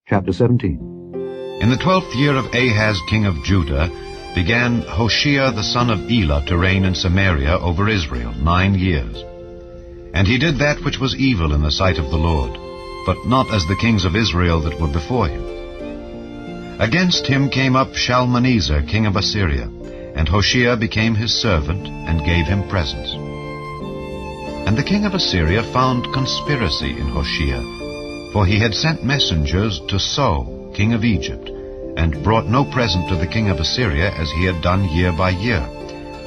Chapter 17. In the 12th year of Ahaz king of Judah began Hoshea the son of Elah to reign in Samaria over Israel 9 years. And he did that which was evil in the sight of the Lord, but not as the kings of Israel that were before him. Against him came up Shalmaneser king of Assyria, and Hoshea became his servant, and gave him presents. And the king of Assyria found conspiracy in Hoshea, for he had sent messengers to So, king of Egypt, and brought no present to the king of Assyria as he had done year by year.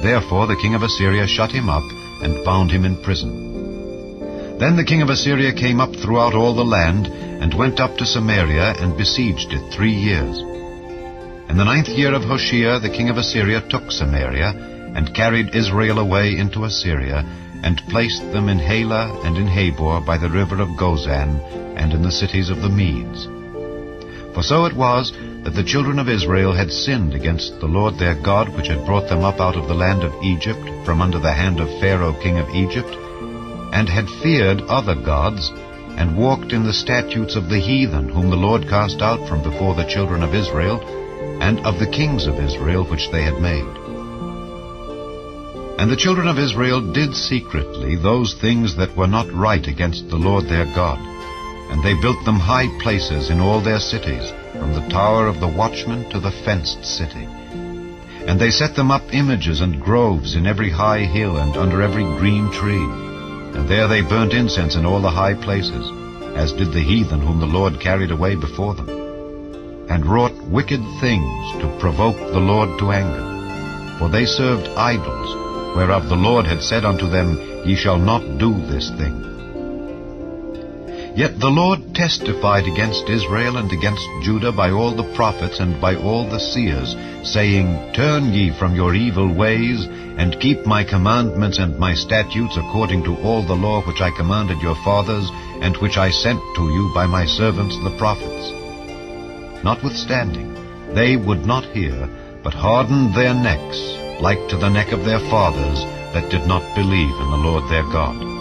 Therefore the king of Assyria shut him up, and bound him in prison. Then the king of Assyria came up throughout all the land, and went up to Samaria, and besieged it 3 years. In the 9th year of Hoshea the king of Assyria took Samaria, and carried Israel away into Assyria, and placed them in Halah and in Habor by the river of Gozan, and in the cities of the Medes. For so it was that the children of Israel had sinned against the Lord their God, which had brought them up out of the land of Egypt, from under the hand of Pharaoh king of Egypt, and had feared other gods, and walked in the statutes of the heathen, whom the Lord cast out from before the children of Israel, and of the kings of Israel which they had made. And the children of Israel did secretly those things that were not right against the Lord their God. And they built them high places in all their cities, from the tower of the watchman to the fenced city. And they set them up images and groves in every high hill and under every green tree. And there they burnt incense in all the high places, as did the heathen whom the Lord carried away before them, and wrought wicked things to provoke the Lord to anger. For they served idols, whereof the Lord had said unto them, Ye shall not do this thing. Yet the Lord testified against Israel and against Judah by all the prophets and by all the seers, saying, Turn ye from your evil ways, and keep my commandments and my statutes according to all the law which I commanded your fathers, and which I sent to you by my servants the prophets. Notwithstanding, they would not hear, but hardened their necks, like to the neck of their fathers, that did not believe in the Lord their God.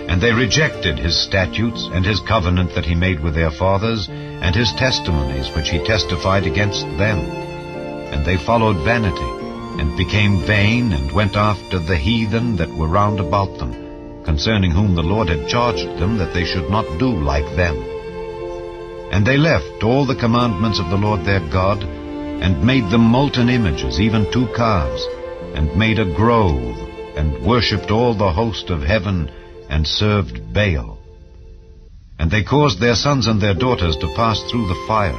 And they rejected his statutes and his covenant that he made with their fathers, and his testimonies which he testified against them. And they followed vanity, and became vain, and went after the heathen that were round about them, concerning whom the Lord had charged them that they should not do like them. And they left all the commandments of the Lord their God, and made them molten images, even 2 calves, and made a grove, and worshipped all the host of heaven, and served Baal. And they caused their sons and their daughters to pass through the fire,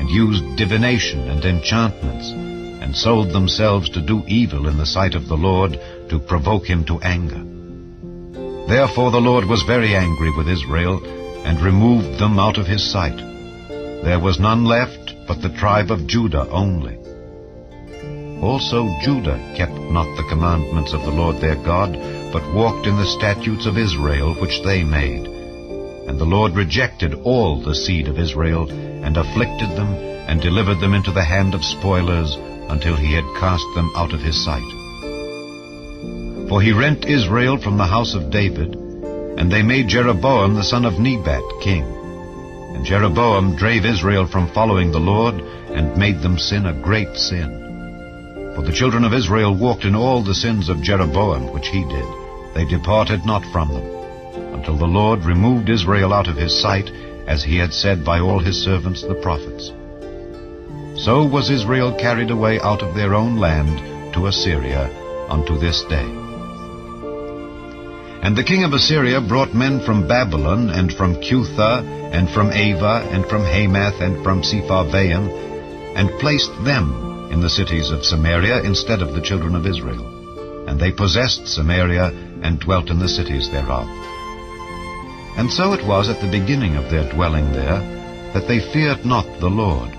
and used divination and enchantments, and sold themselves to do evil in the sight of the Lord, to provoke him to anger. Therefore the Lord was very angry with Israel, and removed them out of his sight. There was none left but the tribe of Judah only. Also Judah kept not the commandments of the Lord their God, but walked in the statutes of Israel which they made. And the Lord rejected all the seed of Israel, and afflicted them, and delivered them into the hand of spoilers, until he had cast them out of his sight. For he rent Israel from the house of David, and they made Jeroboam the son of Nebat king. And Jeroboam drave Israel from following the Lord, and made them sin a great sin. For the children of Israel walked in all the sins of Jeroboam which he did. They departed not from them, until the Lord removed Israel out of his sight, as he had said by all his servants the prophets. So was Israel carried away out of their own land to Assyria unto this day. And the king of Assyria brought men from Babylon, and from Cutha, and from Ava, and from Hamath, and from Sepharvaim, and placed them in the cities of Samaria instead of the children of Israel. And they possessed Samaria, and dwelt in the cities thereof. And so it was at the beginning of their dwelling there, that they feared not the Lord.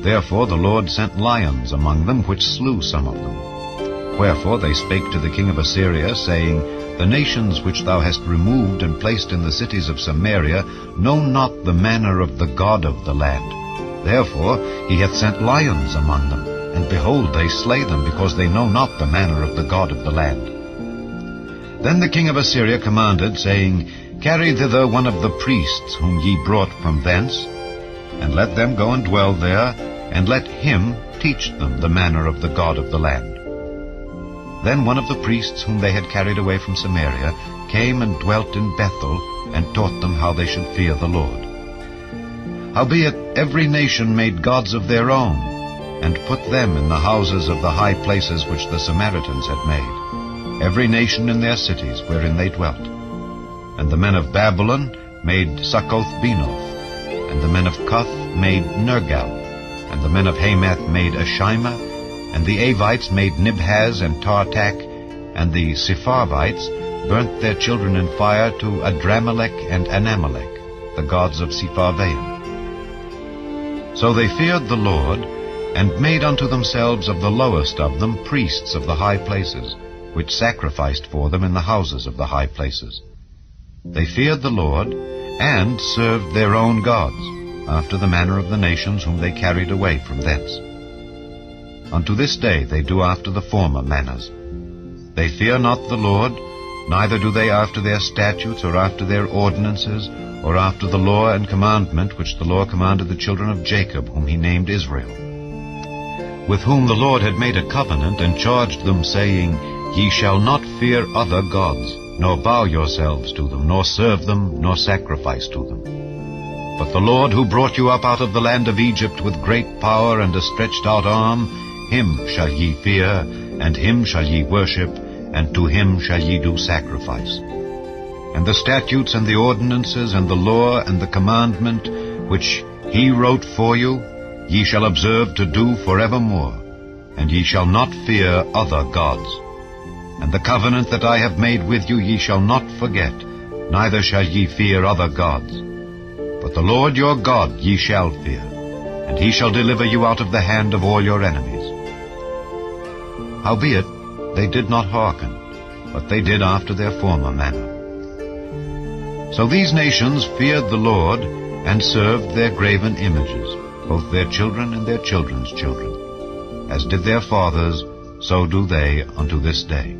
Therefore the Lord sent lions among them, which slew some of them. Wherefore they spake to the king of Assyria, saying, The nations which thou hast removed and placed in the cities of Samaria know not the manner of the God of the land. Therefore he hath sent lions among them, and behold, they slay them, because they know not the manner of the God of the land. Then the king of Assyria commanded, saying, Carry thither one of the priests whom ye brought from thence. and let them go and dwell there, and let him teach them the manner of the God of the land. Then one of the priests whom they had carried away from Samaria came and dwelt in Bethel, and taught them how they should fear the Lord. Howbeit every nation made gods of their own, and put them in the houses of the high places which the Samaritans had made, every nation in their cities wherein they dwelt. And the men of Babylon made Succoth-Benoth, and the men of Cuth made Nergal, and the men of Hamath made Ashima, and the Avites made Nibhaz and Tartak, and the Sepharvites burnt their children in fire to Adramelech and Anamelech, the gods of Sepharvaim. So they feared the Lord, and made unto themselves of the lowest of them priests of the high places, which sacrificed for them in the houses of the high places. They feared the Lord, and served their own gods, after the manner of the nations whom they carried away from thence. Unto this day they do after the former manners. They fear not the Lord, neither do they after their statutes, or after their ordinances, or after the law and commandment which the Lord commanded the children of Jacob, whom he named Israel, with whom the Lord had made a covenant, and charged them, saying, Ye shall not fear other gods, nor bow yourselves to them, nor serve them, nor sacrifice to them. But the Lord, who brought you up out of the land of Egypt with great power and a stretched out arm, him shall ye fear, and him shall ye worship, and to him shall ye do sacrifice. And the statutes and the ordinances and the law and the commandment which he wrote for you, ye shall observe to do forevermore, and ye shall not fear other gods. And the covenant that I have made with you ye shall not forget, neither shall ye fear other gods. But the Lord your God ye shall fear, and he shall deliver you out of the hand of all your enemies. Howbeit they did not hearken, but they did after their former manner. So these nations feared the Lord, and served their graven images, both their children and their children's children. As did their fathers, so do they unto this day.